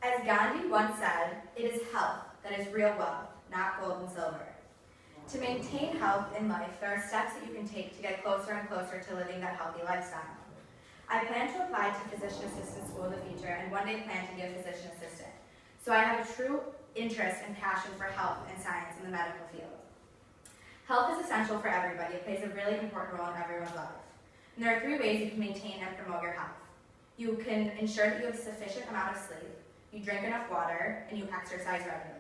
As Gandhi once said, it is health that is real wealth, not gold and silver. To maintain health in life, there are steps that you can take to get closer and closer to living that healthy lifestyle. I plan to apply to physician assistant school in the future and one day plan to be a physician assistant. So I have a true interest and passion for health and science in the medical field. Health is essential for everybody. It plays a really important role in everyone's life. And there are 3 ways you can maintain and promote your health. You can ensure that you have a sufficient amount of sleep, you drink enough water, and you exercise regularly.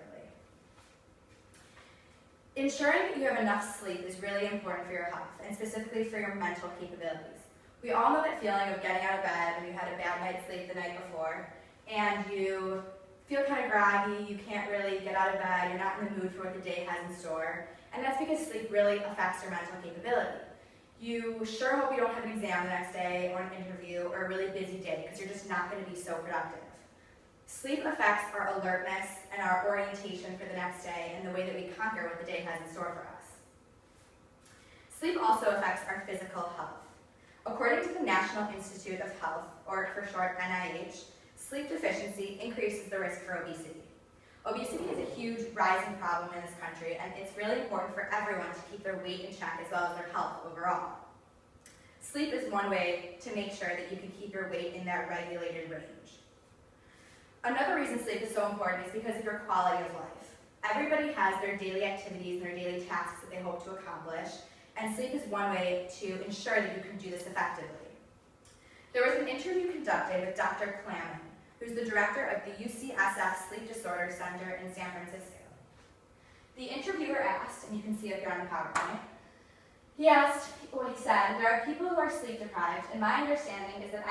Ensuring that you have enough sleep is really important for your health, and specifically for your mental capabilities. We all know that feeling of getting out of bed when you had a bad night's sleep the night before, and you feel kind of groggy, you can't really get out of bed, you're not in the mood for what the day has in store, and that's because sleep really affects your mental capability. You sure hope you don't have an exam the next day, or an interview, or a really busy day, because you're just not going to be so productive. Sleep affects our alertness and our orientation for the next day and the way that we conquer what the day has in store for us. Sleep also affects our physical health. According to the National Institute of Health, or for short NIH, sleep deficiency increases the risk for obesity. Obesity is a huge rising problem in this country, and it's really important for everyone to keep their weight in check as well as their health overall. Sleep is one way to make sure that you can keep your weight in that regulated range. Another reason sleep is so important is because of your quality of life. Everybody has their daily activities and their daily tasks that they hope to accomplish, and sleep is one way to ensure that you can do this effectively. There was an interview conducted with Dr. Klaman, who's the director of the UCSF Sleep Disorder Center in San Francisco. The interviewer asked, and you can see it here on the PowerPoint, he said, there are people who are sleep deprived, and my understanding is that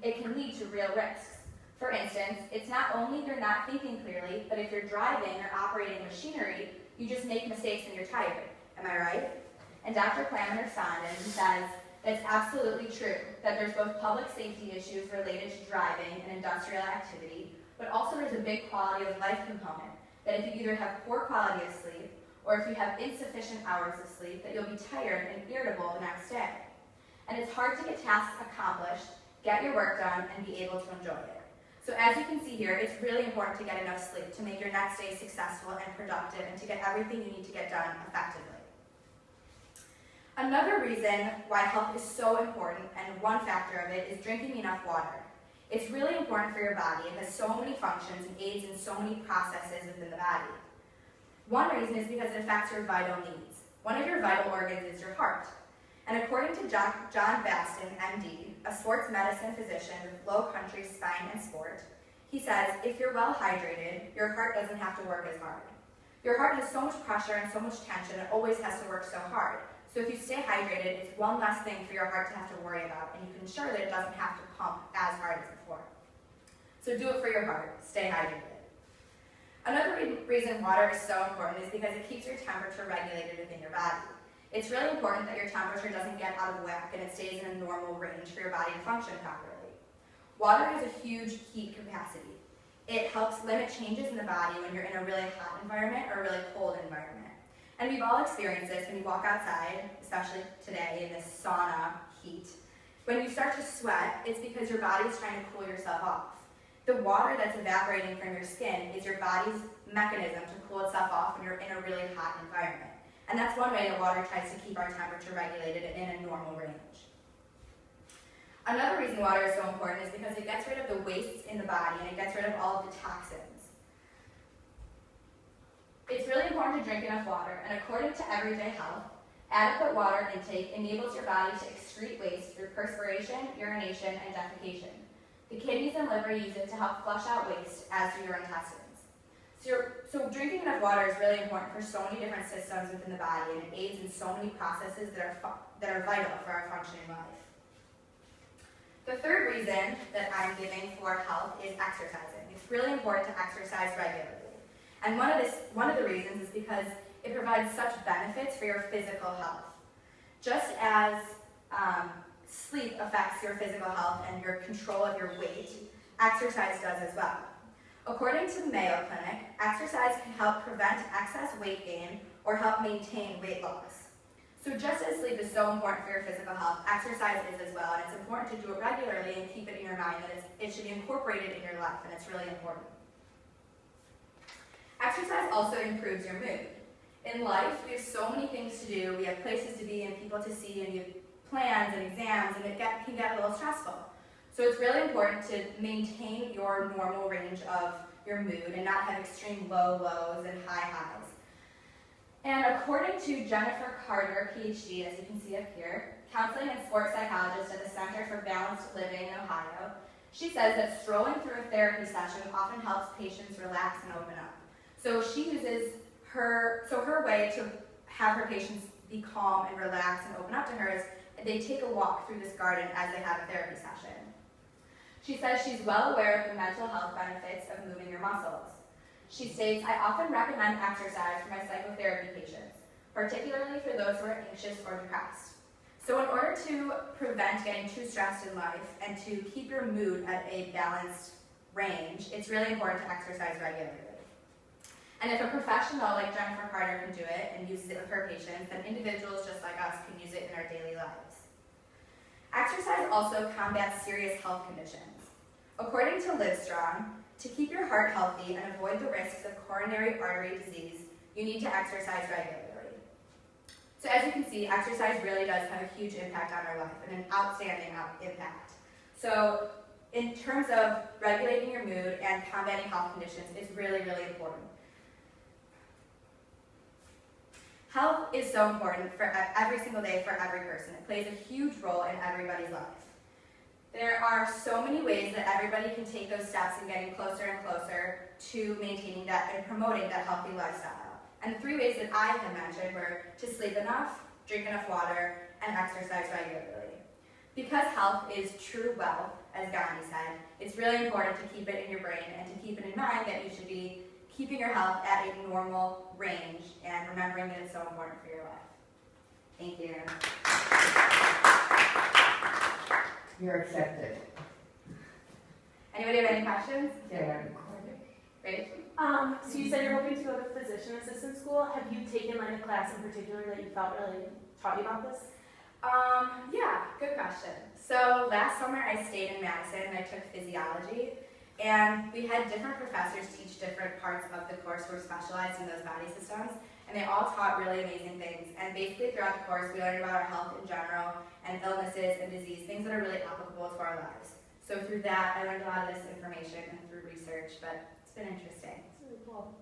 it can lead to real risks. For instance, it's not only you're not thinking clearly, but if you're driving or operating machinery, you just make mistakes and you're tired. Am I right? And Dr. Klaman responded and says, it's absolutely true that there's both public safety issues related to driving and industrial activity, but also there's a big quality of life component, that if you either have poor quality of sleep, or if you have insufficient hours of sleep, that you'll be tired and irritable the next day. And it's hard to get tasks accomplished, get your work done, and be able to enjoy it. So as you can see here, it's really important to get enough sleep to make your next day successful and productive and to get everything you need to get done effectively. Another reason why health is so important, and one factor of it, is drinking enough water. It's really important for your body. It has so many functions and aids in so many processes within the body. One reason is because it affects your vital needs. One of your vital organs is your heart. And according to John Baston, MD, a sports medicine physician with Low Country Spine and Sport, he says, if you're well hydrated, your heart doesn't have to work as hard. Your heart has so much pressure and so much tension, it always has to work so hard. So if you stay hydrated, it's one less thing for your heart to have to worry about, and you can ensure that it doesn't have to pump as hard as before. So do it for your heart, stay hydrated. Another reason water is so important is because it keeps your temperature regulated within your body. It's really important that your temperature doesn't get out of whack and it stays in a normal range for your body to function properly. Water has a huge heat capacity. It helps limit changes in the body when you're in a really hot environment or a really cold environment. And we've all experienced this when you walk outside, especially today in this sauna heat. When you start to sweat, it's because your body is trying to cool yourself off. The water that's evaporating from your skin is your body's mechanism to cool itself off when you're in a really hot environment. And that's one way that water tries to keep our temperature regulated and in a normal range. Another reason water is so important is because it gets rid of the wastes in the body and it gets rid of all of the toxins. It's really important to drink enough water, and according to Everyday Health, adequate water intake enables your body to excrete waste through perspiration, urination, and defecation. The kidneys and liver use it to help flush out waste, as do your intestines. So drinking enough water is really important for so many different systems within the body, and it aids in so many processes that are vital for our functioning life. The third reason that I'm giving for health is exercising. It's really important to exercise regularly. And one of the reasons is because it provides such benefits for your physical health. Just as sleep affects your physical health and your control of your weight, exercise does as well. According to the Mayo Clinic, exercise can help prevent excess weight gain or help maintain weight loss. So just as sleep is so important for your physical health, exercise is as well, and it's important to do it regularly and keep it in your mind that it should be incorporated in your life, and it's really important. Exercise also improves your mood. In life, we have so many things to do, we have places to be and people to see, and you have plans and exams, and it can get a little stressful. So it's really important to maintain your normal range of your mood and not have extreme low lows and high highs. And according to Jennifer Carter, PhD, as you can see up here, counseling and sports psychologist at the Center for Balanced Living in Ohio, she says that strolling through a therapy session often helps patients relax and open up. So she uses her way to have her patients be calm and relax and open up to her is they take a walk through this garden as they have a therapy session. She says she's well aware of the mental health benefits of moving your muscles. She states, I often recommend exercise for my psychotherapy patients, particularly for those who are anxious or depressed. So in order to prevent getting too stressed in life and to keep your mood at a balanced range, it's really important to exercise regularly. And if a professional like Jennifer Carter can do it and uses it with her patients, then individuals just like us can use it in our daily lives. Exercise also combats serious health conditions. According to Livestrong, to keep your heart healthy and avoid the risks of coronary artery disease, you need to exercise regularly. So as you can see, exercise really does have a huge impact on our life and an outstanding impact. So in terms of regulating your mood and combating health conditions, it's really, really important. Health is so important for every single day for every person. It plays a huge role in everybody's life. There are so many ways that everybody can take those steps in getting closer and closer to maintaining that and promoting that healthy lifestyle. And the 3 ways that I had mentioned were to sleep enough, drink enough water, and exercise regularly. Because health is true wealth, as Gandhi said, it's really important to keep it in your brain and to keep it in mind that you should be keeping your health at a normal range and remembering that it's so important for your life. Thank you. You're accepted. Anybody have any questions? Yeah. Great. So you said you're hoping to go to physician assistant school. Have you taken like a class in particular that you felt really taught you about this? Yeah, good question. So last summer I stayed in Madison and I took physiology, and we had different professors teach different parts of the course who were specialized in those body systems, and they all taught really amazing things. And basically throughout the course we learned about our health in general and illnesses and disease, things that are really applicable to our lives. So through that I learned a lot of this information and through research, but it's been interesting. That's really cool.